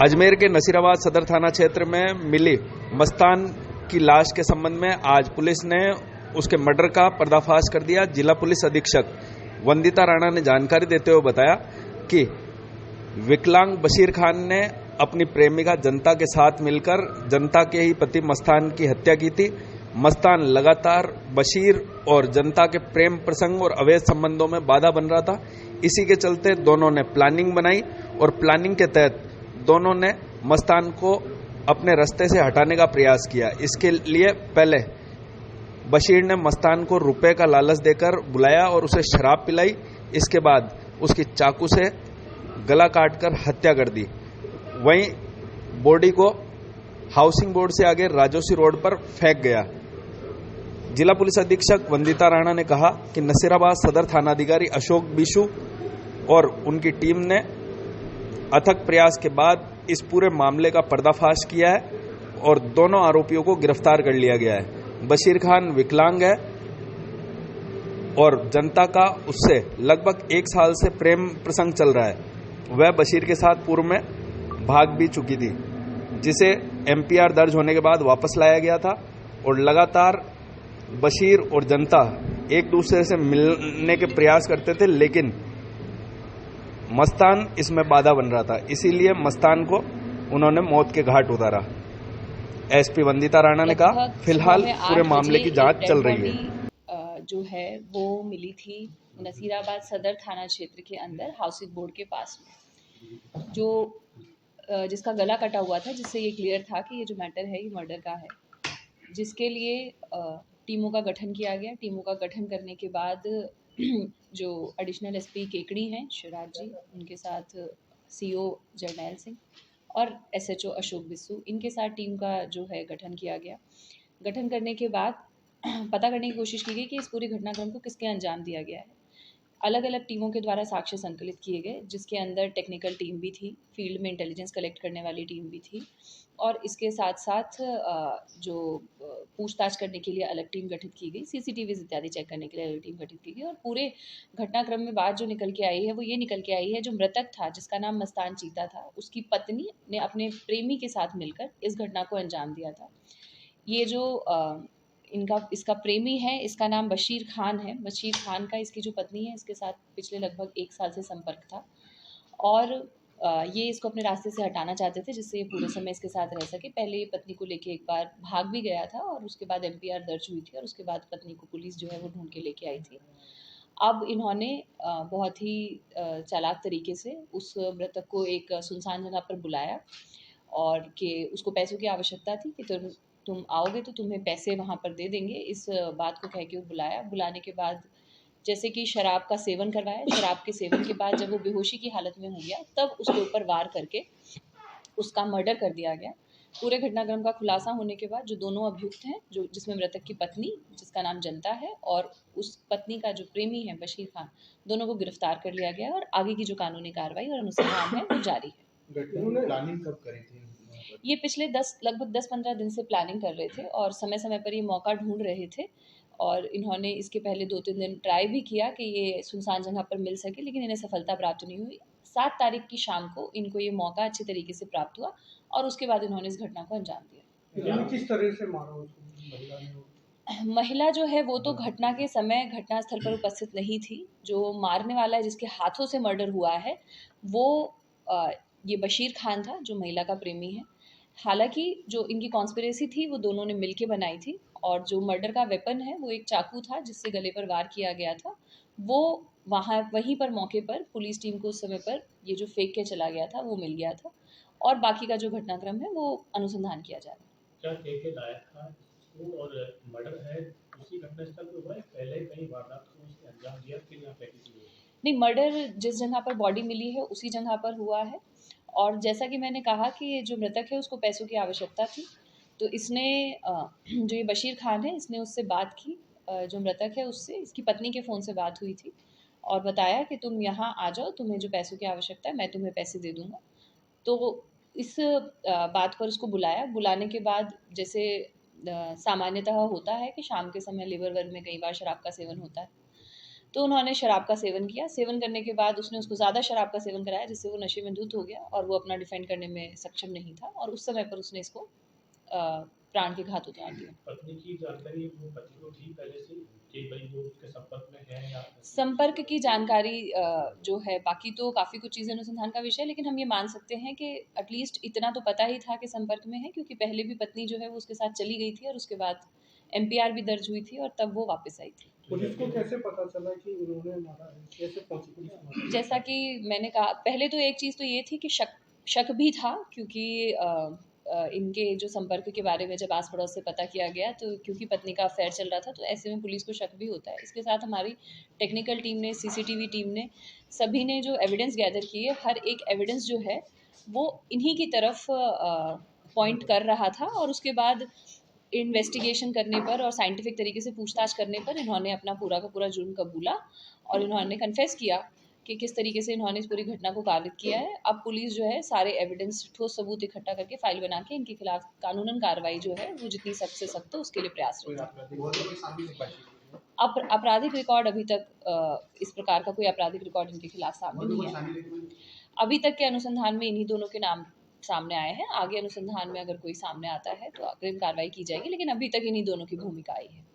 अजमेर के नसीराबाद सदर थाना क्षेत्र में मिली मस्तान की लाश के संबंध में आज पुलिस ने उसके मर्डर का पर्दाफाश कर दिया। जिला पुलिस अधीक्षक वंदिता राणा ने जानकारी देते हुए बताया कि विकलांग बशीर खान ने अपनी प्रेमिका जनता के साथ मिलकर जनता के ही पति मस्तान की हत्या की थी। मस्तान लगातार बशीर और जनता के प्रेम प्रसंग और अवैध संबंधों में बाधा बन रहा था। इसी के चलते दोनों ने प्लानिंग बनाई और प्लानिंग के तहत दोनों ने मस्तान को अपने रास्ते से हटाने का प्रयास किया। इसके लिए पहले बशीर ने मस्तान को रुपए का लालच देकर बुलाया और उसे शराब पिलाई। इसके बाद उसकी चाकू से गला काटकर हत्या कर दी। वहीं बॉडी को हाउसिंग बोर्ड से आगे राजोसी रोड पर फेंक गया। जिला पुलिस अधीक्षक वंदिता राणा ने कहा कि नसीराबाद सदर थानाधिकारी अशोक बिशु और उनकी टीम ने अथक प्रयास के बाद इस पूरे मामले का पर्दाफाश किया है और दोनों आरोपियों को गिरफ्तार कर लिया गया है। बशीर खान विकलांग है और जनता का उससे लगभग 1 साल से प्रेम प्रसंग चल रहा है। वह बशीर के साथ पूर्व में भाग भी चुकी थी, जिसे एमपीआर दर्ज होने के बाद वापस लाया गया था और लगातार बशीर और जनता एक दूसरे से मिलने के प्रयास करते थे, लेकिन मस्तान इसमें बाधा बन रहा था। इसीलिए मस्तान को उन्होंने मौत के घाट उतारा। एसपी वंदिता राणा ने कहा फिलहाल पूरे मामले की जांच चल रही है। जो है वो मिली थी नसीराबाद सदर थाना क्षेत्र के अंदर हाउसिंग बोर्ड के पास में, जो जिसका गला कटा हुआ था, जिससे ये क्लियर था कि ये जो मैटर है ये मर्डर का है, जिसके लिए टीमों का गठन किया गया। टीमों का गठन करने के बाद जो एडिशनल एसपी केकड़ी हैं शिवराज जी, उनके साथ सीओ जरनैल सिंह और एसएचओ अशोक बिस्सू, इनके साथ टीम का जो है गठन किया गया। गठन करने के बाद पता करने की कोशिश की गई कि इस पूरे घटनाक्रम को किसके अंजाम दिया गया है। अलग अलग टीमों के द्वारा साक्ष्य संकलित किए गए, जिसके अंदर टेक्निकल टीम भी थी, फील्ड में इंटेलिजेंस कलेक्ट करने वाली टीम भी थी और इसके साथ साथ जो पूछताछ करने के लिए अलग टीम गठित की गई, सीसीटीवीज इत्यादि चेक करने के लिए अलग टीम गठित की गई। और पूरे घटनाक्रम में बात जो निकल के आई है वो ये निकल के आई है, जो मृतक था जिसका नाम मस्तान चीता था, उसकी पत्नी ने अपने प्रेमी के साथ मिलकर इस घटना को अंजाम दिया था। ये जो इसका प्रेमी है, इसका नाम बशीर खान है। बशीर खान का इसकी जो पत्नी है, इसके साथ पिछले लगभग 1 साल से संपर्क था और ये इसको अपने रास्ते से हटाना चाहते थे, जिससे ये पूरे समय इसके साथ रह सके। पहले ये पत्नी को लेके एक बार भाग भी गया था और उसके बाद एमपीआर दर्ज हुई थी और उसके बाद पत्नी को पुलिस जो है वो ढूंढ के लेके आई थी। अब इन्होंने बहुत ही चालाक तरीके से उस मृतक को एक सुनसान जगह पर बुलाया और कि उसको पैसों की आवश्यकता थी कि तुम आओगे तो तुम्हें पैसे वहाँ पर दे देंगे, इस बात को कह के वो बुलाया। बुलाने के बाद जैसे कि शराब का सेवन करवाया। शराब के सेवन के बाद जब वो बेहोशी की हालत में हो गया, तब उसके ऊपर वार करके उसका मर्डर कर दिया गया। पूरे घटनाक्रम का खुलासा होने के बाद जो दोनों अभियुक्त हैं, जो जिसमें मृतक की पत्नी जिसका नाम जनता है और उस पत्नी का जो प्रेमी है बशीर खान, दोनों को गिरफ्तार कर लिया गया और आगे की जो कानूनी कार्रवाई और अनुसंधान है वो जारी है। प्लानिंग कब करी थी? ये पिछले लगभग 10-15 दिन से प्लानिंग कर रहे थे और समय समय पर ये मौका ढूंढ रहे थे और इन्होंने इसके पहले 2-3 दिन ट्राई भी किया कि ये सुनसान जगह पर मिल सके, लेकिन इन्हें सफलता प्राप्त नहीं हुई। 7 तारीख की शाम को इनको ये मौका अच्छे तरीके से प्राप्त हुआ और उसके बाद इन्होंने इस घटना को अंजाम दिया। किस तरह से मारा उसको? महिला जो है वो तो घटना के समय घटनास्थल पर उपस्थित नहीं थी। जो मारने वाला है, जिसके हाथों से मर्डर हुआ है, वो ये बशीर खान था, जो महिला का प्रेमी है। हालांकि जो इनकी कॉन्स्पिरेसी थी वो दोनों ने मिलके बनाई थी और जो मर्डर का वेपन है वो एक चाकू था जिससे गले पर वार किया गया था। वो वहीं पर मौके पर पुलिस टीम को उस समय पर ये जो फेंक के चला गया था वो मिल गया था और बाकी का जो घटनाक्रम है वो अनुसंधान किया जा रहा है। क्या ठेके लायक था और मर्डर है उसी घटनास्थल पे हुआ है, पहले कहीं वारदात को उसने अंजाम दिया फिर यहाँ पे किसी हुआ? नहीं, मर्डर जिस जगह पर बॉडी मिली है उसी जगह पर हुआ है और जैसा कि मैंने कहा कि ये जो मृतक है उसको पैसों की आवश्यकता थी, तो इसने जो ये बशीर खान है इसने उससे बात की, जो मृतक है उससे इसकी पत्नी के फ़ोन से बात हुई थी और बताया कि तुम यहाँ आ जाओ, तुम्हें जो पैसों की आवश्यकता है मैं तुम्हें पैसे दे दूँगा। तो इस बात पर उसको बुलाया। बुलाने के बाद जैसे सामान्यतः होता है कि शाम के समय लेबर वर्ग में कई बार शराब का सेवन होता है, तो उन्होंने शराब का सेवन किया। सेवन करने के बाद उसने उसको ज़्यादा शराब का सेवन कराया, जिससे वो नशे में धुत हो गया और वो अपना डिफेंड करने में सक्षम नहीं था, और उस समय पर उसने इसको प्राण के घात उतार दिया। पत्नी की जानकारी वो पति को थी पहले से कि भाई वो उसके संपर्क में है या संपर्क की जानकारी जो है, बाकी तो काफ़ी कुछ चीज़ें अनुसंधान का विषय है, लेकिन हम ये मान सकते हैं कि एटलीस्ट इतना तो पता ही था कि संपर्क में है, क्योंकि पहले भी पत्नी जो है वो उसके साथ चली गई थी और उसके बाद एमपीआर भी दर्ज हुई थी और तब वो वापस आई थी। पुलिस को कैसे पता चला कि उन्होंने मारा है, कैसे पहुंची पुलिस वहाँ तक? जैसा कि मैंने कहा, पहले तो एक चीज़ तो ये थी कि शक भी था, क्योंकि इनके जो संपर्क के बारे में जब आस पड़ोस से पता किया गया, तो क्योंकि पत्नी का अफेयर चल रहा था, तो ऐसे में पुलिस को शक भी होता है। इसके साथ हमारी टेक्निकल टीम ने, सीसीटीवी टीम ने, सभी ने जो एविडेंस गैदर किए, हर एक एविडेंस जो है वो इन्हीं की तरफ पॉइंट कर रहा था, और उसके बाद इन्वेस्टिगेशन करने पर और साइंटिफिक तरीके से पूछताछ करने पर इन्होंने अपना पूरा का पूरा जुर्म कबूला और इन्होंने कन्फेस किया कि किस तरीके से इन्होंने इस पूरी घटना को कारित किया है। अब पुलिस जो है सारे एविडेंस, ठोस सबूत इकट्ठा करके फाइल बना के इनके खिलाफ कानूनन कार्रवाई जो है वो जितनी सख्त से सख्त हो उसके लिए प्रयासरत है। आपराधिक रिकॉर्ड अभी तक इस प्रकार का कोई आपराधिक रिकॉर्ड इनके खिलाफ सामने नहीं है। अभी तक के अनुसंधान में इन्हीं दोनों के नाम सामने आए हैं। आगे अनुसंधान में अगर कोई सामने आता है तो अग्रिम कार्रवाई की जाएगी, लेकिन अभी तक इन्हीं दोनों की भूमिका आई है।